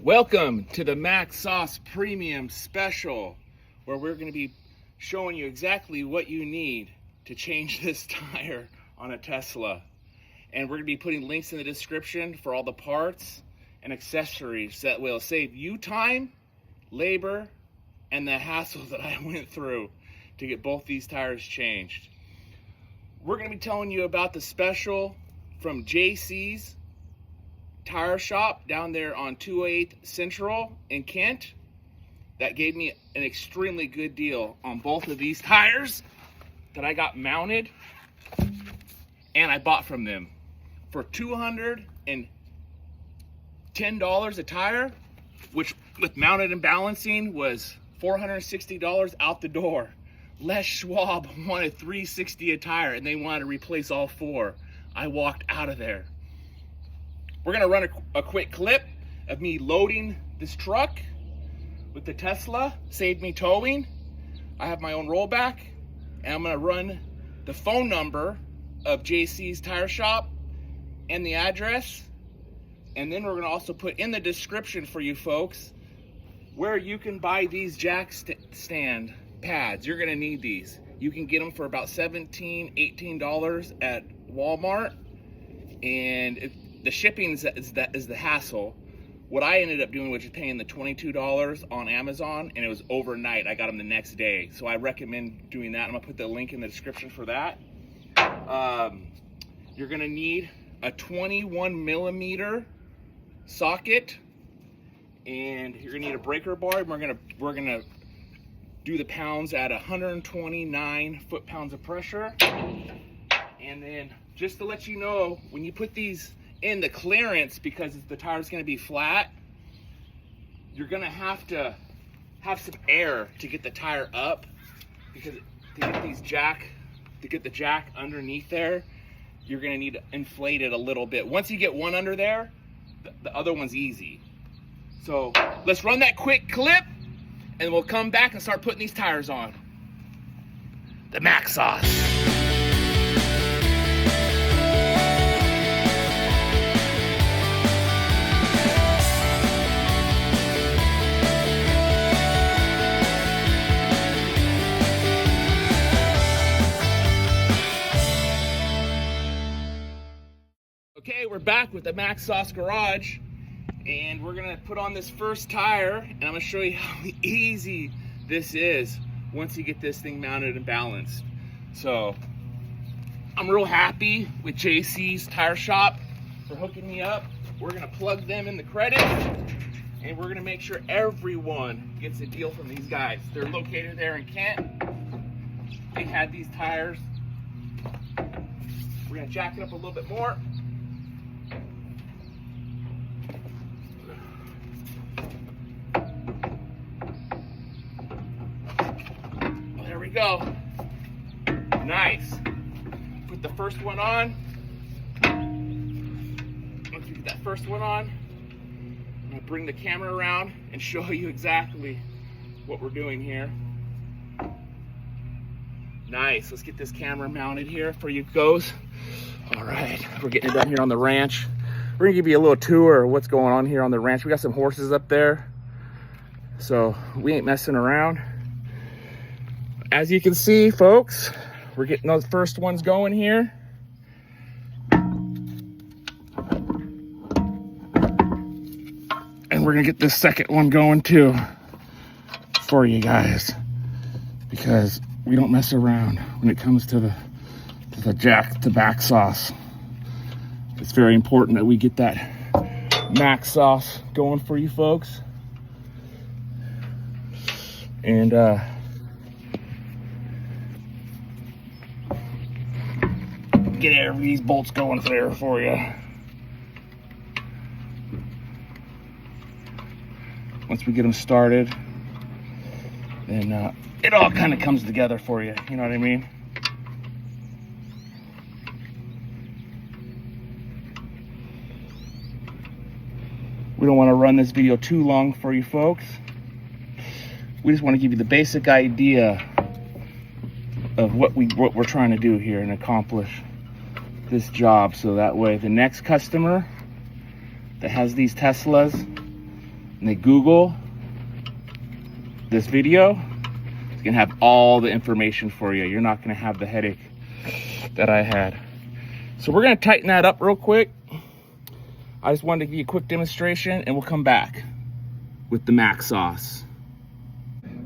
Welcome to the Macsauce Premium Special, where we're going to be showing you exactly what you need to change this tire on a Tesla. And we're going to be putting links in the description for all the parts and accessories that will save you time, labor, and the hassle that I went through to get both these tires changed. We're going to be telling you about the special from JC's Tire Shop down there on 208 Central in Kent. That gave me an extremely good deal on both of these tires that I got mounted and I bought from them for $210 a tire, which with mounted and balancing was $460 out the door. Les Schwab wanted $360 a tire and they wanted to replace all four. I walked out of there. We're gonna run a quick clip of me loading this truck with the Tesla, saved me towing. I have my own rollback, and I'm gonna run the phone number of JC's Tire Shop and the address. And then we're gonna also put in the description for you folks where you can buy these jack stand pads. You're gonna need these. You can get them for about $17, $18 at Walmart, and the shipping is the hassle. What I ended up doing was just paying the $22 on Amazon, and it was overnight. I got them the next day, so I recommend doing that. I'm gonna put the link in the description for that. You're gonna need a 21 millimeter socket, and you're gonna need a breaker bar. We're gonna do the pounds at 129 foot-pounds of pressure. And then just to let you know, when you put these in the clearance, because the tire's going to be flat, you're going to have some air to get the tire up, because to get the jack underneath there, you're going to need to inflate it a little bit. Once you get one under there, the other one's easy. So let's run that quick clip and we'll come back and start putting these tires on. The Macsauce. Okay, we're back with the Macsauce Garage, and we're gonna put on this first tire, and I'm gonna show you how easy this is once you get this thing mounted and balanced. So I'm real happy with JC's Tire Shop for hooking me up. We're gonna plug them in the credit, and we're gonna make sure everyone gets a deal from these guys. They're located there in Kent. They had these tires. We're gonna jack it up a little bit more. There we go. Nice. Put the first one on. Once we get that first one on, I'm gonna bring the camera around and show you exactly what we're doing here. Nice. Let's get this camera mounted here for you guys. All right, we're getting it done here on the ranch. We're gonna give you a little tour of what's going on here on the ranch. We got some horses up there, so we ain't messing around. As you can see, folks, we're getting those first ones going here. And we're gonna get this second one going too for you guys, because we don't mess around when it comes to the Macsauce. It's very important that we get that Macsauce going for you folks. And get these bolts going there for you. Once we get them started, then it all kind of comes together for you. You know what I mean? We don't want to run this video too long for you folks. We just want to give you the basic idea of what we're trying to do here and accomplish this job, so that way the next customer that has these Teslas and they Google this video, it's gonna have all the information for you. You're not gonna have the headache that I had. So we're gonna tighten that up real quick. I just wanted to give you a quick demonstration and we'll come back with the Macsauce.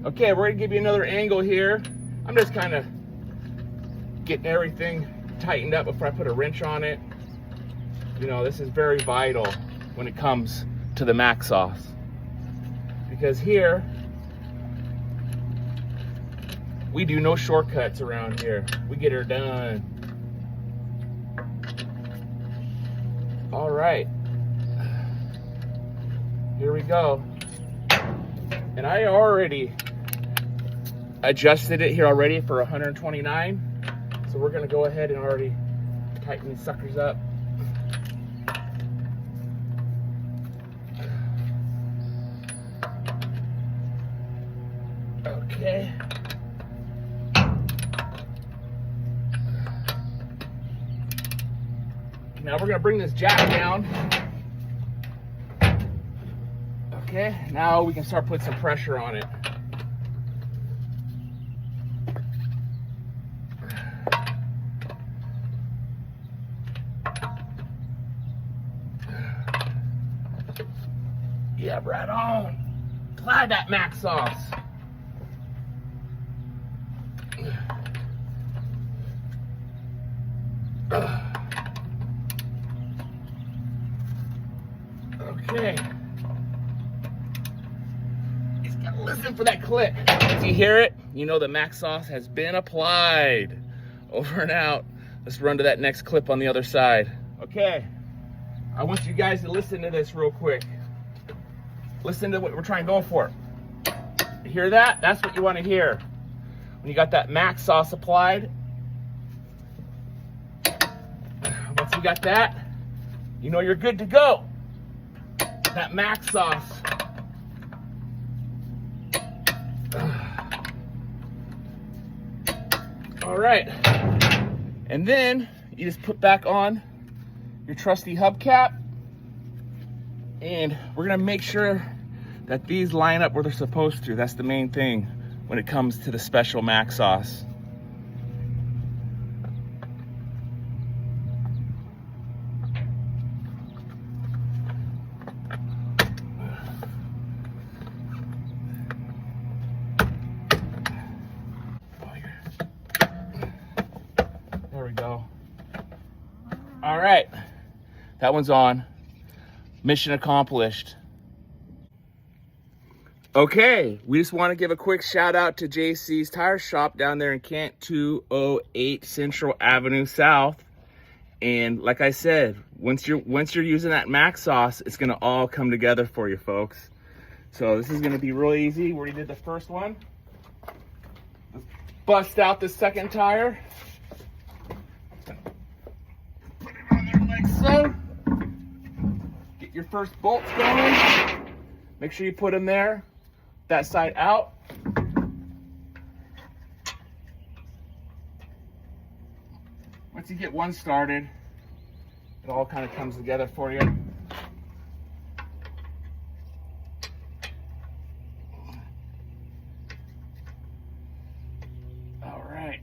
Okay, we're gonna give you another angle here. I'm just kind of getting everything tightened up before I put a wrench on it. You know, this is very vital when it comes to the Macsauce, because here we do no shortcuts around here. We get her done. All right, here we go. And I already adjusted it here already for 129. So we're gonna go ahead and already tighten these suckers up. Okay. Now we're gonna bring this jack down. Okay, now we can start putting some pressure on it. Yeah, right on. Apply that Macsauce. Okay. You just gotta listen for that click. See, hear it? You know the Macsauce has been applied. Over and out. Let's run to that next clip on the other side. Okay. I want you guys to listen to this real quick. Listen to what we're trying to go for. You hear that? That's what you want to hear. When you got that Macsauce applied. Once you got that, you know you're good to go. That Macsauce. All right. And then you just put back on your trusty hubcap. And we're gonna make sure that these line up where they're supposed to. That's the main thing when it comes to the special Macsauce. There we go. All right, that one's on. Mission accomplished. Okay, we just want to give a quick shout out to JC's Tire Shop down there in Kent, 208 Central Avenue South. And like I said, once you're using that Macsauce, it's gonna all come together for you, folks. So this is gonna be real easy. We already did the first one. Let's bust out the second tire. Put it on there like so. Get your first bolts going. Make sure you put them there, that side out. Once you get one started, it all kind of comes together for you. All right.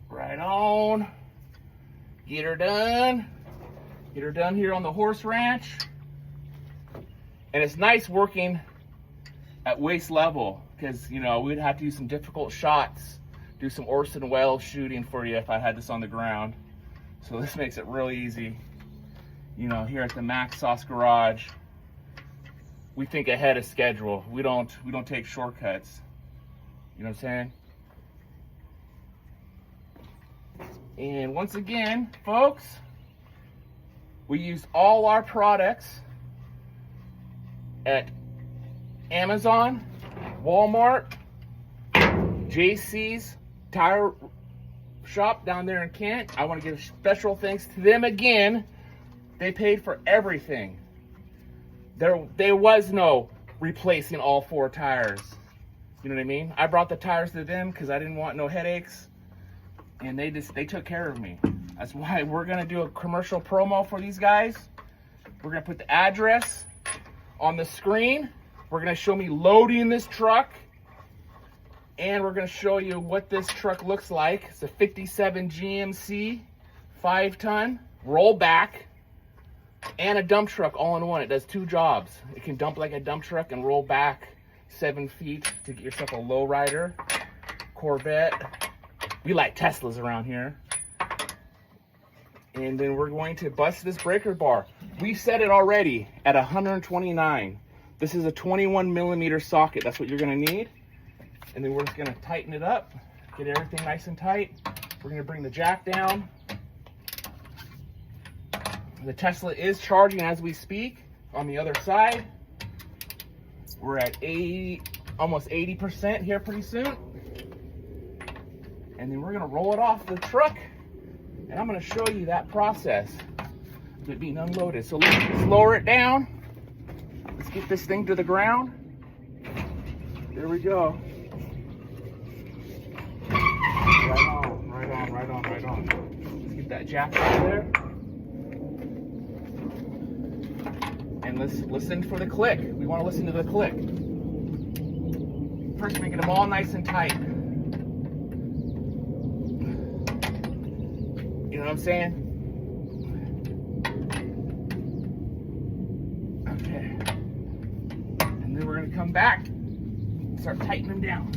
Right on. Get her done. Get her done here on the horse ranch. And it's nice working at waist level, because, you know, we'd have to do some difficult shots, do some Orson Welles shooting for you if I had this on the ground. So this makes it really easy. You know, here at the Macsauce garage, we think ahead of schedule. We don't take shortcuts. You know what I'm saying? And once again, folks, we use all our products at Amazon, Walmart, JC's Tire Shop down there in Kent. I want to give special thanks to them again. They paid for everything. There was no replacing all four tires. You know what I mean? I brought the tires to them because I didn't want no headaches. And they took care of me. That's why we're gonna do a commercial promo for these guys. We're gonna put the address on the screen. We're gonna show me loading this truck. And we're gonna show you what this truck looks like. It's a 57 GMC, 5-ton, rollback, and a dump truck all in one. It does 2 jobs. It can dump like a dump truck and roll back 7 feet to get yourself a lowrider, Corvette. We like Teslas around here. And then we're going to bust this breaker bar. We set it already at 129. This is a 21 millimeter socket. That's what you're gonna need. And then we're just gonna tighten it up, get everything nice and tight. We're gonna bring the jack down. The Tesla is charging as we speak on the other side. We're at almost 80% here pretty soon. And then we're gonna roll it off the truck, and I'm gonna show you that process of it being unloaded. So let's lower it down. Let's get this thing to the ground. There we go. Right on, right on, right on, right on. Let's get that jack out there. And let's listen for the click. We want to listen to the click. First, making them all nice and tight. You know what I'm saying? Okay. And then we're going to come back and start tightening them down.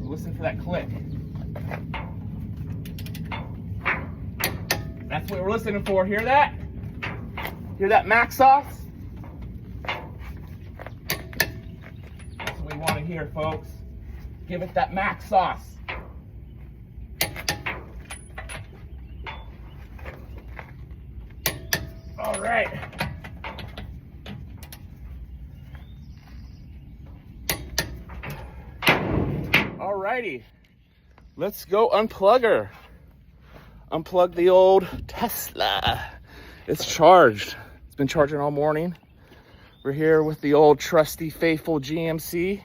Listen for that click. That's what we're listening for. Hear that? Hear that Macsauce? That's what we want to hear, folks. Give it that Macsauce. All right. All righty. Let's go unplug her. Unplug the old Tesla. It's charged. It's been charging all morning. We're here with the old trusty, faithful GMC.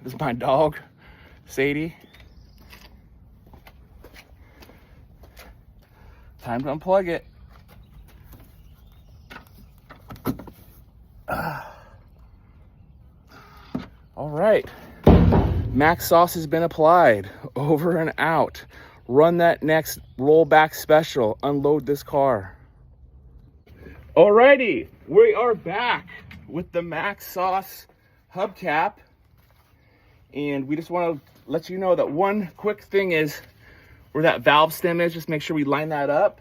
This is my dog, Sadie. Time to unplug it. All right. Macsauce has been applied. Over and out. Run that next rollback special. Unload this car. Alrighty, we are back with the Macsauce hubcap. And we just want to let you know that one quick thing is where that valve stem is. Just make sure we line that up.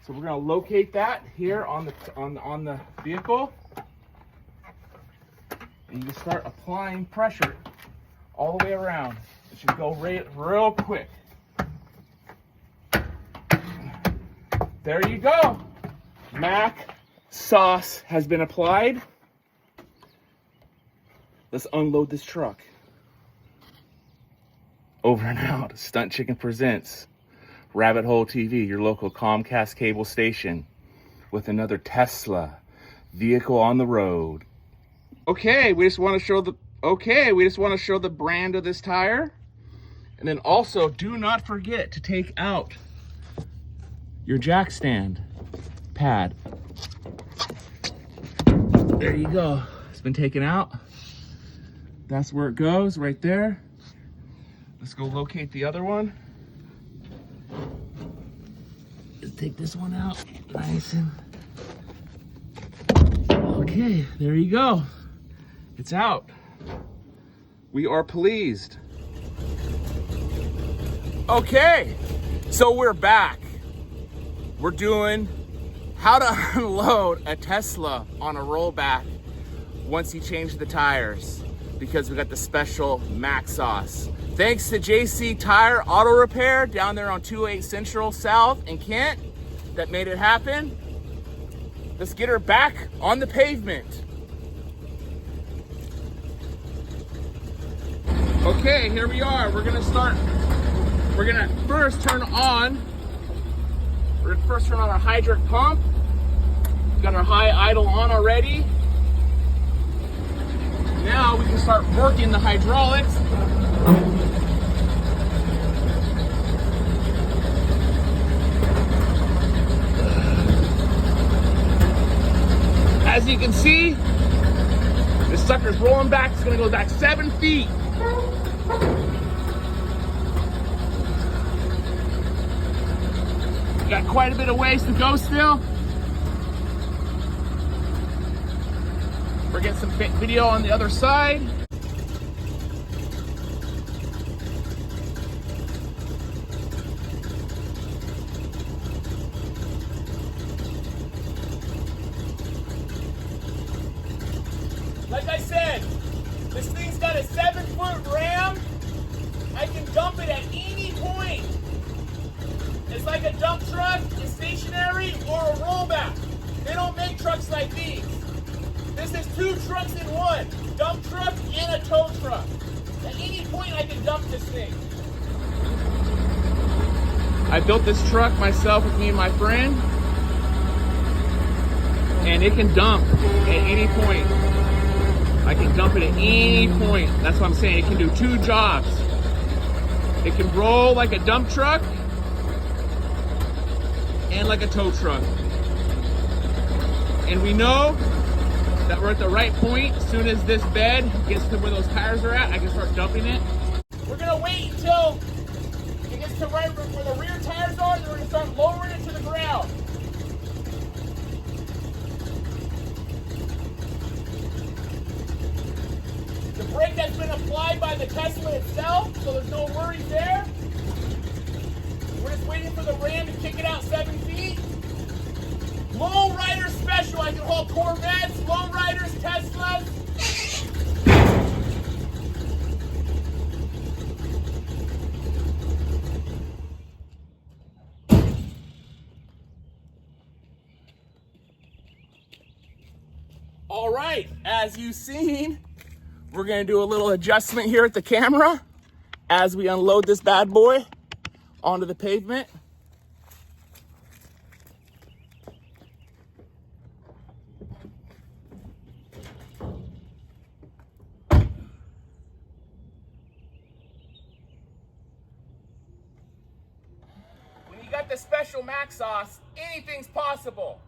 So we're going to locate that here on the vehicle. And you start applying pressure all the way around. It should go real quick. There you go. Macsauce has been applied. Let's unload this truck. Over and out. Stunt Chicken presents Rabbit Hole TV, your local Comcast cable station, with another Tesla vehicle on the road. Okay, we just want to show the brand of this tire. And then also, do not forget to take out your jack stand pad. There you go. It's been taken out. That's where it goes, right there. Let's go locate the other one. Let's take this one out. Nice and... Okay, there you go. It's out. We are pleased. Okay, so we're back. We're doing how to unload a Tesla on a rollback once you change the tires, because we got the special Macsauce. Thanks to JC Tire Auto Repair down there on 208 Central South in Kent that made it happen. Let's get her back on the pavement. Okay, here we are. We're gonna first turn on our hydraulic pump. Got our high idle on already. Now we can start working the hydraulics. As you can see, this sucker's rolling back. It's gonna go back 7 feet. Got quite a bit of ways to go still. We're getting some video on the other side. Like I said, this thing's got a 7-foot ram. I can dump it at any point. It's like a dump truck, it's stationary, or a rollback. They don't make trucks like these. This is 2 trucks in one. Dump truck and a tow truck. At any point I can dump this thing. I built this truck myself with me and my friend. And it can dump at any point. I can dump it at any point. That's what I'm saying. It can do 2 jobs. It can roll like a dump truck and like a tow truck. And we know that we're at the right point. As soon as this bed gets to where those tires are at, I can start dumping it. We're gonna wait until it gets to right where the rear tires are, and we're gonna start lowering it to the ground. The brake has been applied by the Tesla itself, so there's no worries there. We're just waiting for the ram to kick it out 7 feet. Low rider special. I can haul Corvettes, low riders, Teslas. All right, as you've seen, we're gonna do a little adjustment here at the camera as we unload this bad boy onto the pavement. When you got the special Macsauce, anything's possible.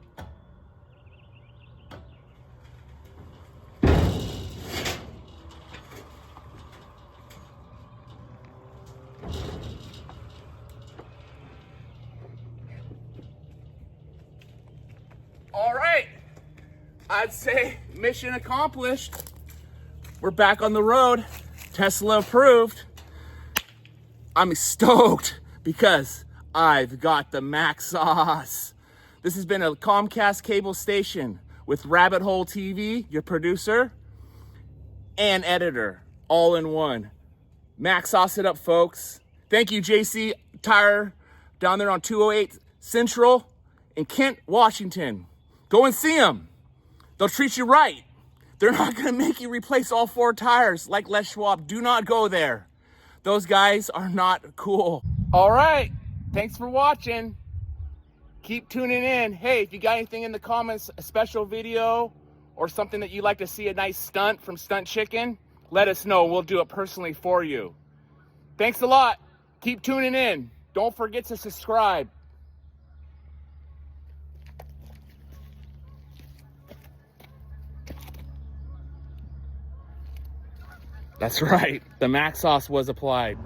All right, I'd say mission accomplished. We're back on the road. Tesla approved. I'm stoked because I've got the Macsauce. This has been a Comcast cable station with Rabbit Hole TV, your producer, and editor, all in one. Macsauce it up, folks. Thank you, JC Tire, down there on 208 Central in Kent, Washington. Go and see them. They'll treat you right. They're not gonna make you replace all 4 tires like Les Schwab. Do not go there. Those guys are not cool. All right, thanks for watching. Keep tuning in. Hey, if you got anything in the comments, a special video or something that you'd like to see, a nice stunt from Stunt Chicken, let us know. We'll do it personally for you. Thanks a lot. Keep tuning in. Don't forget to subscribe. That's right. The Macsauce was applied.